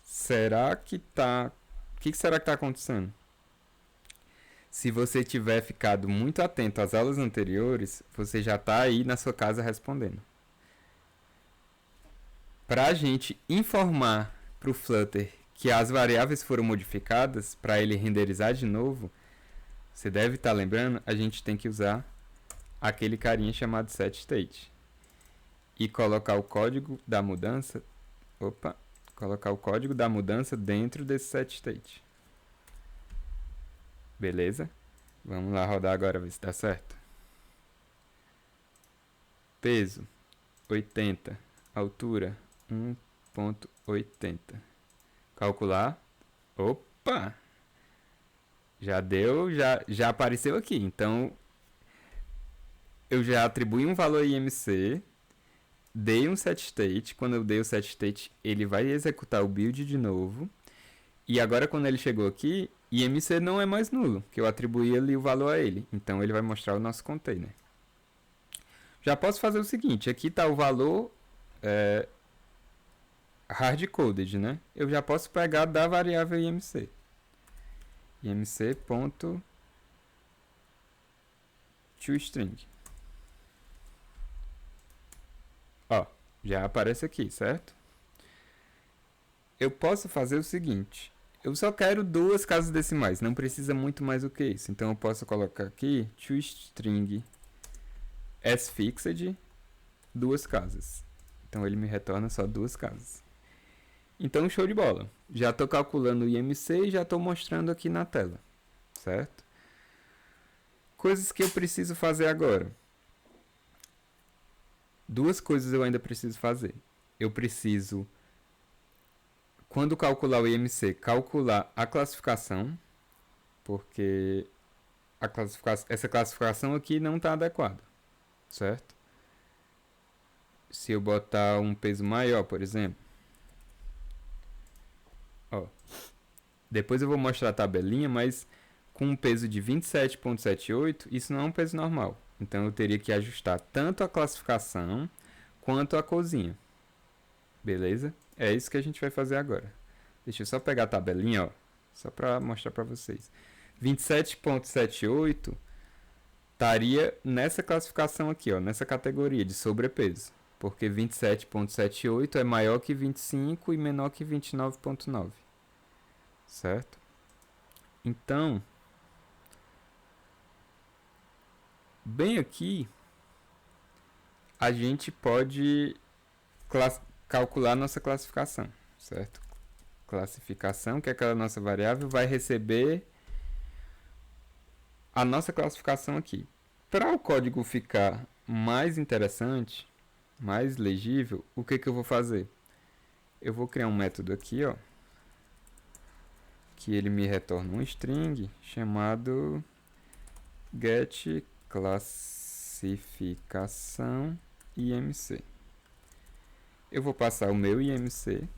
Speaker 1: Será que tá... O que será que está acontecendo? Se você tiver ficado muito atento às aulas anteriores, você já está aí na sua casa respondendo. Para a gente informar para o Flutter que as variáveis foram modificadas, para ele renderizar de novo, você deve estar lembrando, a gente tem que usar aquele carinha chamado setState. E colocar o código da mudança... colocar o código da mudança dentro desse setState. Beleza? Vamos lá rodar agora, ver se dá certo. Peso, 80. Altura, 1,80. Calcular. Opa! Já deu, já apareceu aqui. Então, eu já atribuí um valor IMC, dei um setState. Quando eu dei o setState, ele vai executar o build de novo. E agora, quando ele chegou aqui, IMC não é mais nulo, que eu atribuí ali o valor a ele. Então, ele vai mostrar o nosso container. Já posso fazer o seguinte, aqui está o valor hard-coded, né? Eu já posso pegar da variável IMC. IMC.toString. Ó, já aparece aqui, certo? Eu posso fazer o seguinte... Eu só quero 2 casas decimais, não precisa muito mais do que isso. Então eu posso colocar aqui toString asFixed 2 casas. Então ele me retorna só 2 casas. Então show de bola. Já estou calculando o IMC e já estou mostrando aqui na tela, certo? Coisas que eu preciso fazer agora. 2 coisas eu ainda preciso fazer. Eu preciso... Quando calcular o IMC, calcular a classificação, porque essa classificação aqui não está adequada, certo? Se eu botar um peso maior, por exemplo, ó, depois eu vou mostrar a tabelinha, mas com um peso de 27,78, isso não é um peso normal. Então eu teria que ajustar tanto a classificação quanto a cozinha. Beleza? É isso que a gente vai fazer agora. Deixa eu só pegar a tabelinha, ó, só para mostrar para vocês. 27,78 estaria nessa classificação aqui, ó, nessa categoria de sobrepeso. Porque 27,78 é maior que 25 e menor que 29,9. Certo? Então, bem aqui, a gente pode calcular nossa classificação, certo? Classificação, que é aquela nossa variável, vai receber a nossa classificação aqui. Para o código ficar mais interessante, mais legível, o que eu vou fazer? Eu vou criar um método aqui, ó, que ele me retorna um string chamado getClassificação IMC. Eu vou passar o meu IMC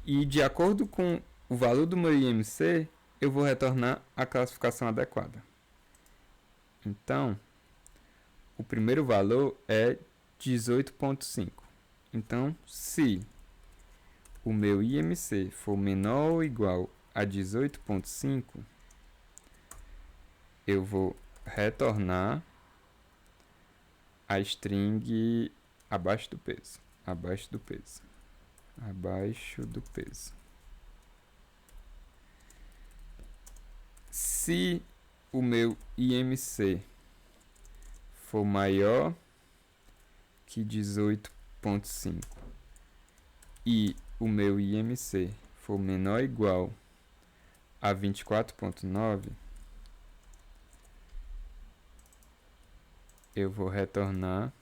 Speaker 1: e, de acordo com o valor do meu IMC, eu vou retornar a classificação adequada. Então, o primeiro valor é 18,5. Então, se o meu IMC for menor ou igual a 18,5, eu vou retornar a string abaixo do peso. abaixo do peso. Abaixo do peso. Se o meu IMC for maior que 18,5 e o meu IMC for menor ou igual a 24,9, eu vou retornar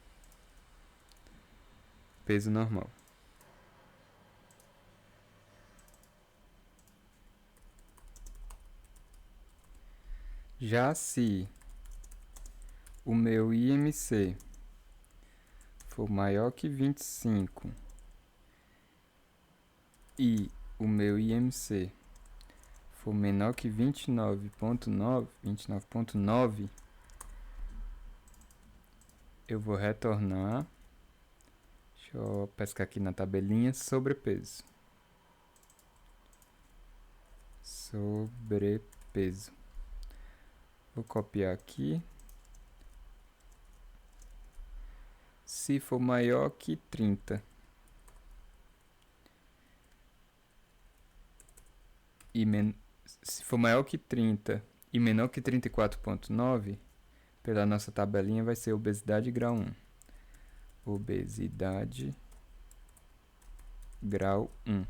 Speaker 1: peso normal. Já se o meu IMC for maior que 25 e o meu IMC for menor que 29,9, eu vou retornar, deixa eu pescar aqui na tabelinha, sobrepeso. Sobrepeso. Vou copiar aqui. Se for maior que 30 se for maior que 30 e menor que 34,9, pela nossa tabelinha vai ser obesidade grau 1. Obesidade grau 1.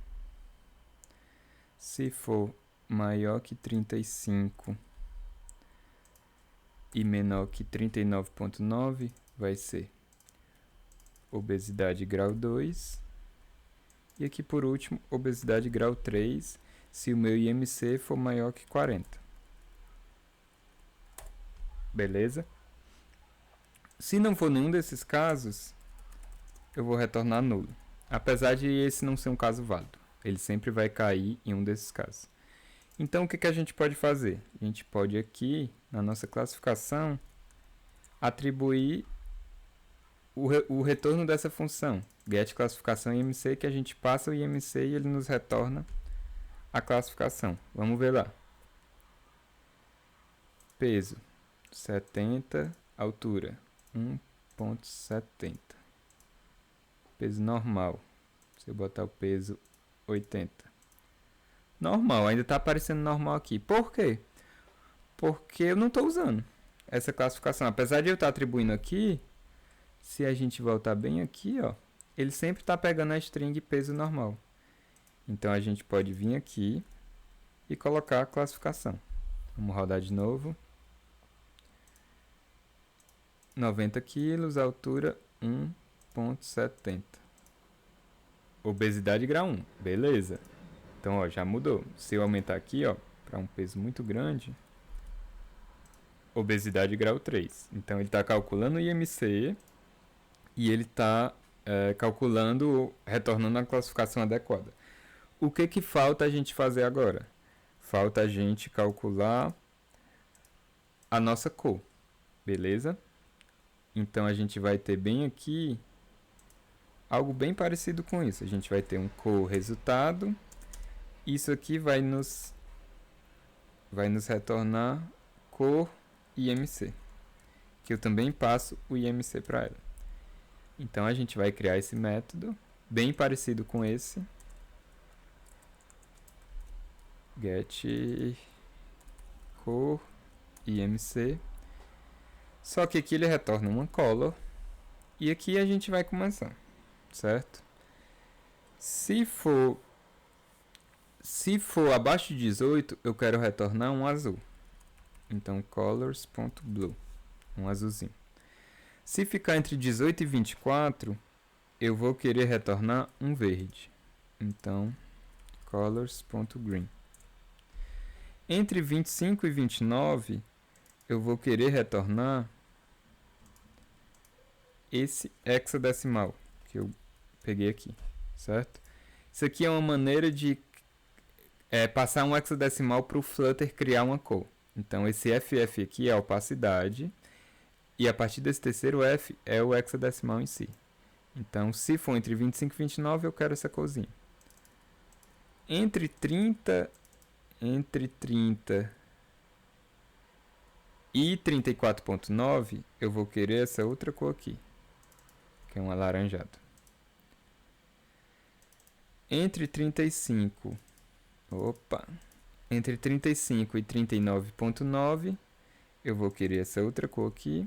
Speaker 1: Se for maior que 35 e menor que 39,9, vai ser obesidade grau 2. E aqui por último, obesidade grau 3, se o meu IMC for maior que 40. Beleza? Se não for nenhum desses casos, eu vou retornar nulo. Apesar de esse não ser um caso válido. Ele sempre vai cair em um desses casos. Então, o que a gente pode fazer? A gente pode aqui, na nossa classificação, atribuir o retorno dessa função, get classificação IMC, que a gente passa o IMC e ele nos retorna a classificação. Vamos ver lá. Peso 70, altura 1,70. Peso normal. Se eu botar o peso 80. Normal, ainda está aparecendo normal aqui. Por quê? Porque eu não estou usando essa classificação. Apesar de eu estar atribuindo aqui, se a gente voltar bem aqui, ó, ele sempre está pegando a string peso normal. Então a gente pode vir aqui e colocar a classificação. Vamos rodar de novo. 90 kg, altura 1,70. Obesidade grau 1. Beleza. Então, ó, já mudou. Se eu aumentar aqui, ó, para um peso muito grande, obesidade grau 3. Então, ele está calculando o IMC e ele está calculando, retornando a classificação adequada. O que falta a gente fazer agora? Falta a gente calcular a nossa cor. Beleza? Então, a gente vai ter bem aqui algo bem parecido com isso. A gente vai ter um cor resultado. Isso aqui vai nos retornar cor IMC, que eu também passo o IMC para ela. Então a gente vai criar esse método bem parecido com esse, get cor IMC, só que aqui ele retorna uma color e aqui a gente vai começar, certo? Se for abaixo de 18, eu quero retornar um azul. Então, colors.blue, um azulzinho. Se ficar entre 18 e 24, eu vou querer retornar um verde. Então, colors.green. Entre 25 e 29, eu vou querer retornar esse hexadecimal que eu peguei aqui, certo? Isso aqui é uma maneira de passar um hexadecimal para o Flutter criar uma cor. Então, esse FF aqui é a opacidade. E a partir desse terceiro F é o hexadecimal em si. Então, se for entre 25 e 29, eu quero essa corzinha. Entre 30 e 34,9, eu vou querer essa outra cor aqui, que é um alaranjado. entre 35, entre 35 e 39.9, eu vou querer essa outra cor aqui,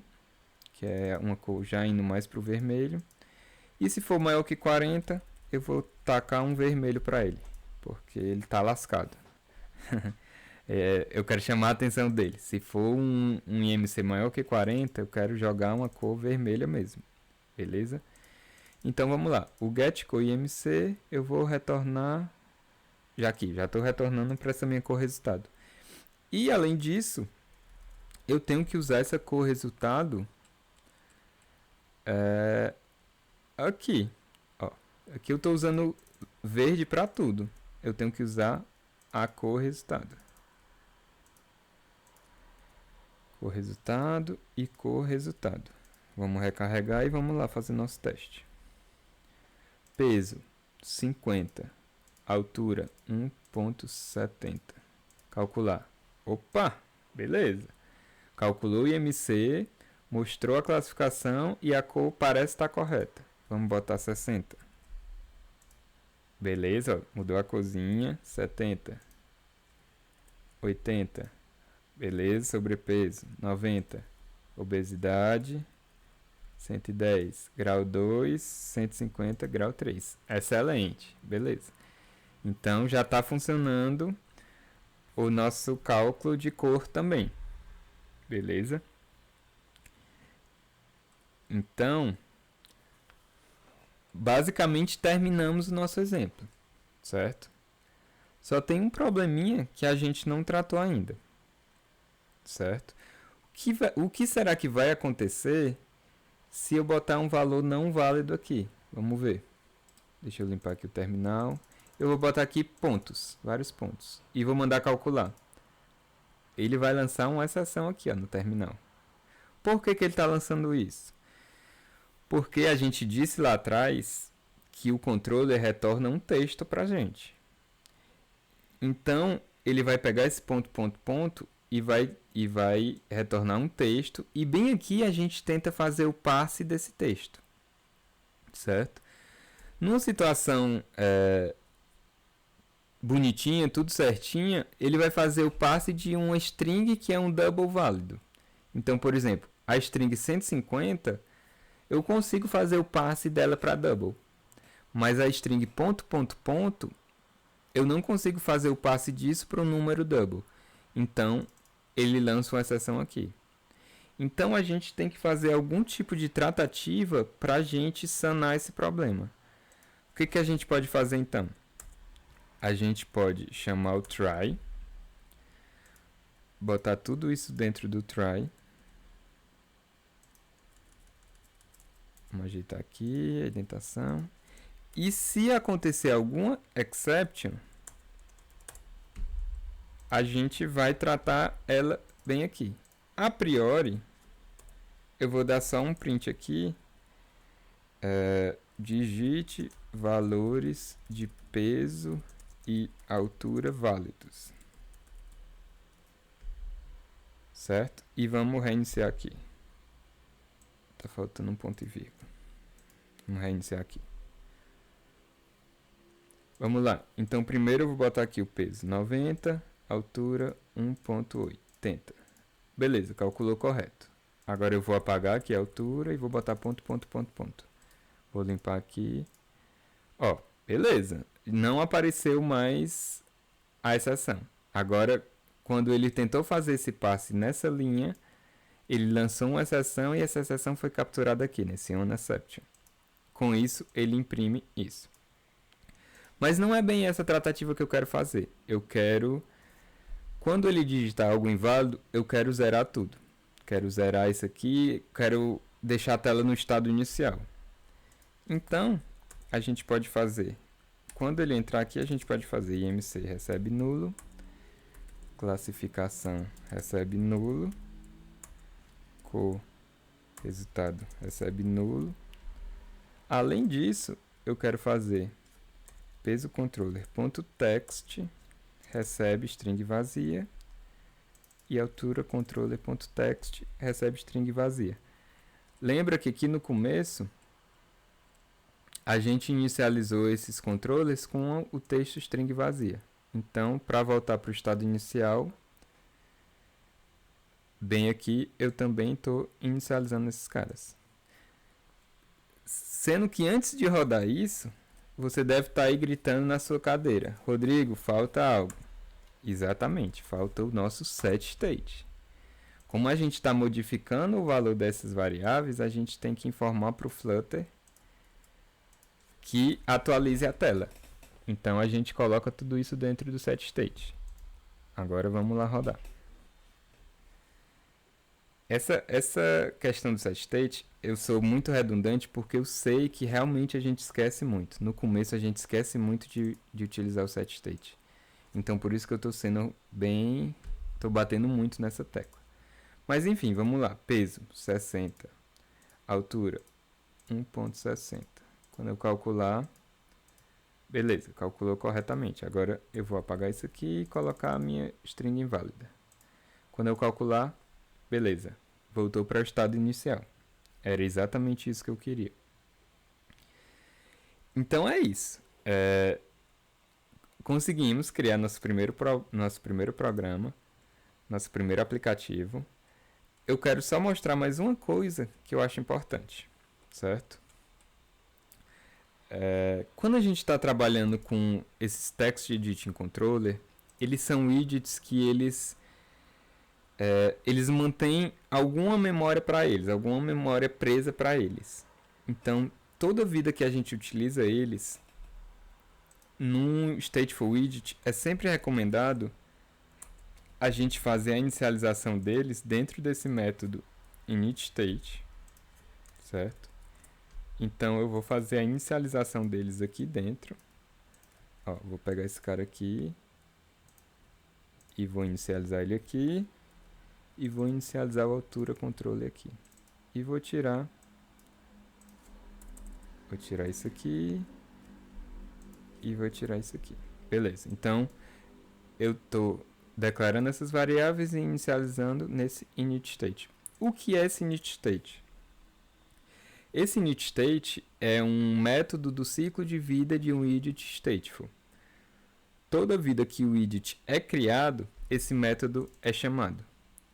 Speaker 1: que é uma cor já indo mais para o vermelho. E se for maior que 40, eu vou tacar um vermelho para ele, porque ele está lascado. Eu quero chamar a atenção dele. Se for um IMC maior que 40, eu quero jogar uma cor vermelha mesmo. Beleza? Então vamos lá. O getCorIMC eu vou retornar já estou retornando para essa minha cor resultado. E além disso, eu tenho que usar essa cor resultado aqui. Ó, aqui eu estou usando verde para tudo. Eu tenho que usar a cor resultado. Cor resultado e cor resultado. Vamos recarregar e vamos lá fazer nosso teste. Peso 50. Altura 1.70. Calcular. Opa, beleza. Calculou o IMC, mostrou a classificação e a cor parece estar correta. Vamos botar 60. Beleza, ó, mudou a corzinha. 70. 80. Beleza, sobrepeso. 90. Obesidade. 110. Grau 2. 150. Grau 3. Excelente. Beleza. Então já está funcionando o nosso cálculo de cor também. Beleza? Então, basicamente terminamos o nosso exemplo, certo? Só tem um probleminha que a gente não tratou ainda, certo? O que será que vai acontecer se eu botar um valor não válido aqui? Vamos ver. Deixa eu limpar aqui o terminal. Eu vou botar aqui pontos, vários pontos, e vou mandar calcular. Ele vai lançar uma exceção aqui, ó, no terminal. Por que ele está lançando isso? Porque a gente disse lá atrás que o controller retorna um texto para a gente. Então, ele vai pegar esse ponto e vai retornar um texto. E bem aqui a gente tenta fazer o parse desse texto, certo? Numa situação bonitinha, tudo certinha, ele vai fazer o passe de uma string que é um double válido. Então, por exemplo, a string 150, eu consigo fazer o passe dela para double. Mas a string ponto, eu não consigo fazer o passe disso para um número double. Então, ele lança uma exceção aqui. Então, a gente tem que fazer algum tipo de tratativa para a gente sanar esse problema. O que a gente pode fazer então? A gente pode chamar o try, botar tudo isso dentro do try. Vamos ajeitar aqui a indentação. E se acontecer alguma exception, a gente vai tratar ela bem aqui. A priori, eu vou dar só um print aqui. Digite valores de peso e altura válidos. Certo? E vamos reiniciar aqui. Tá faltando um ponto e vírgula. Vamos reiniciar aqui. Vamos lá. Então, primeiro eu vou botar aqui o peso 90, altura 1.80. Beleza, calculou correto. Agora eu vou apagar aqui a altura e vou botar ponto. Vou limpar aqui. Ó, beleza. Não apareceu mais a exceção. Agora, quando ele tentou fazer esse passe nessa linha, ele lançou uma exceção e essa exceção foi capturada aqui, nesse onException. Com isso, ele imprime isso. Mas não é bem essa tratativa que eu quero fazer. Eu quero, quando ele digitar algo inválido, eu quero zerar tudo. Quero zerar isso aqui, quero deixar a tela no estado inicial. Então, a gente pode fazer, quando ele entrar aqui, a gente pode fazer IMC recebe nulo, classificação recebe nulo, cor resultado recebe nulo. Além disso, eu quero fazer peso controller.text recebe string vazia e altura controller.text recebe string vazia. Lembra que aqui no começo a gente inicializou esses controllers com o texto string vazia. Então, para voltar para o estado inicial, bem aqui, eu também estou inicializando esses caras. Sendo que antes de rodar isso, você deve estar aí gritando na sua cadeira: Rodrigo, falta algo. Exatamente, falta o nosso setState. Como a gente está modificando o valor dessas variáveis, a gente tem que informar para o Flutter que atualize a tela. Então a gente coloca tudo isso dentro do setState. Agora vamos lá rodar. Essa questão do setState, eu sou muito redundante porque eu sei que realmente a gente esquece muito. No começo a gente esquece muito de utilizar o setState. Então por isso que eu estou sendo bem... estou batendo muito nessa tecla. Mas enfim, vamos lá. Peso, 60. Altura, 1.60. Quando eu calcular... beleza, calculou corretamente. Agora eu vou apagar isso aqui e colocar a minha string inválida. Quando eu calcular... beleza, voltou para o estado inicial. Era exatamente isso que eu queria. Então é isso. Conseguimos criar nosso primeiro programa, nosso primeiro aplicativo. Eu quero só mostrar mais uma coisa que eu acho importante, certo? Quando a gente está trabalhando com esses Text Editing Controller, eles são widgets que eles mantêm alguma memória para eles, alguma memória presa para eles. Então, toda vida que a gente utiliza eles, num Stateful Widget, é sempre recomendado a gente fazer a inicialização deles dentro desse método initState, certo? Então, eu vou fazer a inicialização deles aqui dentro. Ó, vou pegar esse cara aqui e vou inicializar ele aqui. E vou inicializar a altura controle aqui. E vou tirar isso aqui. E vou tirar isso aqui. Beleza. Então, eu estou declarando essas variáveis e inicializando nesse initState. O que é esse initState? Esse initState é um método do ciclo de vida de um widget stateful. Toda vida que o widget é criado, esse método é chamado.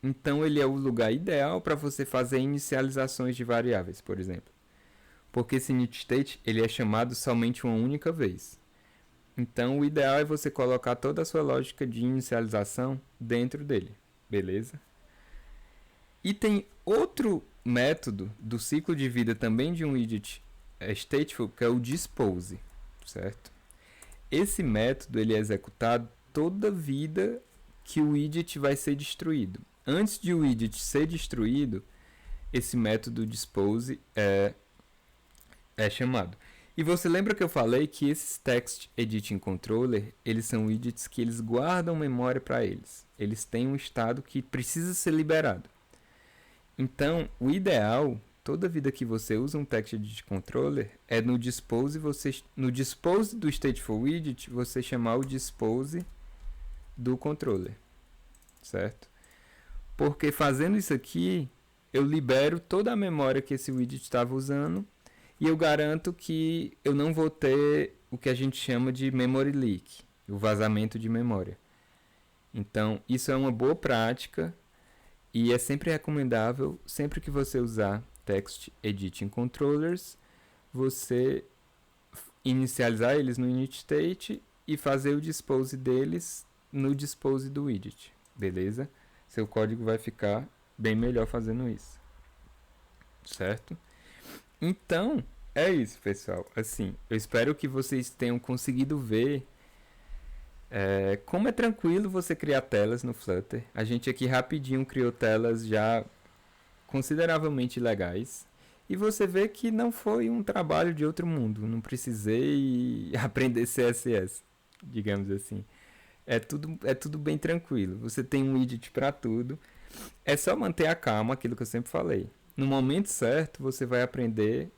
Speaker 1: Então, ele é o lugar ideal para você fazer inicializações de variáveis, por exemplo. Porque esse initState ele é chamado somente uma única vez. Então, o ideal é você colocar toda a sua lógica de inicialização dentro dele. Beleza? E tem outro método do ciclo de vida também de um widget stateful, que é o dispose, certo? Esse método ele é executado toda vida que o widget vai ser destruído. Antes de o widget ser destruído, esse método dispose é chamado. E você lembra que eu falei que esses Text Editing Controller, eles são widgets que eles guardam memória para eles. Eles têm um estado que precisa ser liberado. Então, o ideal, toda vida que você usa um Text Editing Controller, é no dispose do Stateful Widget, você chamar o dispose do controller, certo? Porque fazendo isso aqui, eu libero toda a memória que esse widget estava usando e eu garanto que eu não vou ter o que a gente chama de memory leak, o vazamento de memória. Então, isso é uma boa prática e é sempre recomendável, sempre que você usar Text Editing Controllers, você inicializar eles no initState e fazer o dispose deles no dispose do widget, beleza? Seu código vai ficar bem melhor fazendo isso, certo? Então, é isso, pessoal. Assim, eu espero que vocês tenham conseguido ver como é tranquilo você criar telas no Flutter. A gente aqui rapidinho criou telas já consideravelmente legais. E você vê que não foi um trabalho de outro mundo. Não precisei aprender CSS, digamos assim. É tudo bem tranquilo. Você tem um widget para tudo. É só manter a calma, aquilo que eu sempre falei. No momento certo, você vai aprender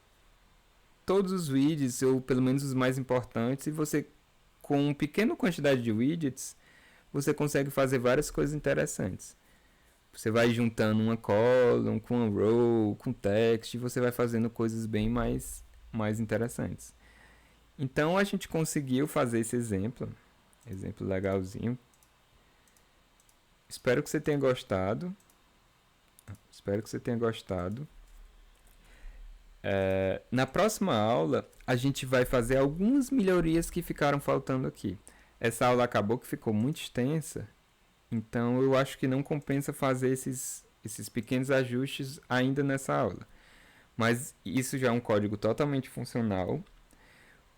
Speaker 1: todos os widgets, ou pelo menos os mais importantes, e você, com uma pequena quantidade de widgets, você consegue fazer várias coisas interessantes. Você vai juntando uma column com uma row, com text, e você vai fazendo coisas bem mais interessantes. Então a gente conseguiu fazer esse exemplo legalzinho. Espero que você tenha gostado. Espero que você tenha gostado. Na próxima aula, a gente vai fazer algumas melhorias que ficaram faltando aqui. Essa aula acabou que ficou muito extensa, então eu acho que não compensa fazer esses pequenos ajustes ainda nessa aula. Mas isso já é um código totalmente funcional.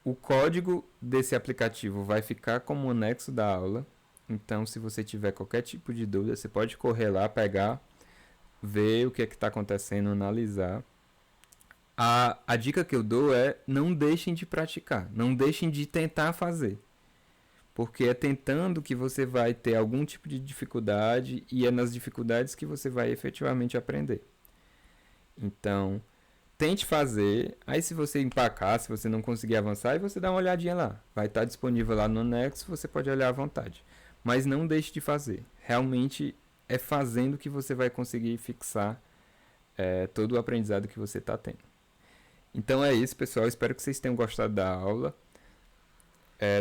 Speaker 1: O código desse aplicativo vai ficar como anexo da aula. Então, se você tiver qualquer tipo de dúvida, você pode correr lá, pegar, ver o que está acontecendo, analisar. A dica que eu dou é não deixem de praticar, não deixem de tentar fazer. Porque é tentando que você vai ter algum tipo de dificuldade e é nas dificuldades que você vai efetivamente aprender. Então, tente fazer, aí se você empacar, se você não conseguir avançar, aí você dá uma olhadinha lá. Vai estar disponível lá no anexo, você pode olhar à vontade. Mas não deixe de fazer. Realmente é fazendo que você vai conseguir fixar todo o aprendizado que você está tendo. Então é isso, pessoal. Espero que vocês tenham gostado da aula.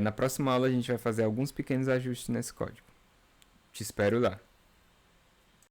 Speaker 1: Na próxima aula a gente vai fazer alguns pequenos ajustes nesse código. Te espero lá.